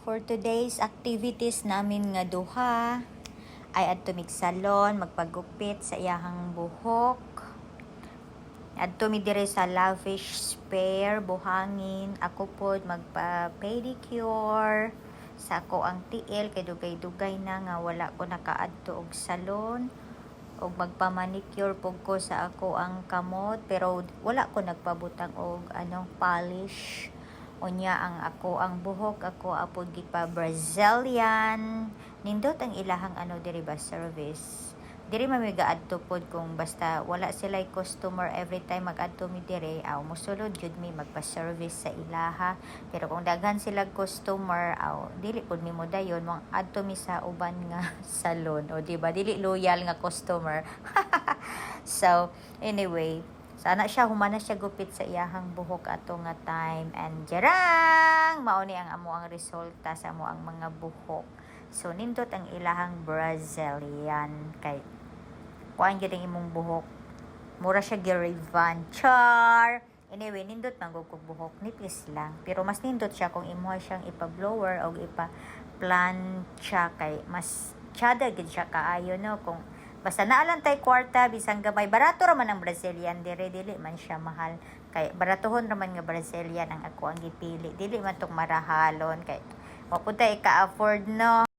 for today's activities namin nga duha ay adto mig salon, magpagupit sa iyahang buhok. Adto mi dire sa Lavish Spare, buhangin. Ako pod magpa-pedicure sa ako ang tiil kay dugay-dugay na nga wala ko nakaadto og salon. Og magpa-manicure pug ko sa ako ang kamot pero wala ko nagpabutang og polish. Unya ang ako ang buhok ako apod gipa Brazilian. Nindot ang ilahang diri ba service. Diri mamigaadto pod kung basta wala sila customer every time mag-adto mi dire, mosulod jud mi magpa-service sa ilaha. Pero kung daghan sila customer, dili pod mi mo dayon mo adto mi sa uban nga salon. O di ba dili loyal nga customer. So, anyway, sana siya humana siya gupit sa iyahang buhok ato nga time and jarang mao ni ang amo ang resulta sa amo ang mga buhok. So nindot ang ilahang Brazilian kay kuan gyud ang imong buhok. Mura siya gi-revan. Char. Anyway, nindot man gug buhok nipis lang. Pero mas nindot siya kung imo siyang ipa-blower o ipa-plancha kay mas tsada gid siya kaayo no kung basta naalan tay kwarta bisang gamay barato ra man ang Brazilian dire dili man siya mahal kay baratohon ra man nga Brazilian ang ako ang gipili dili man tong marahalon kay mapunta ka-afford no.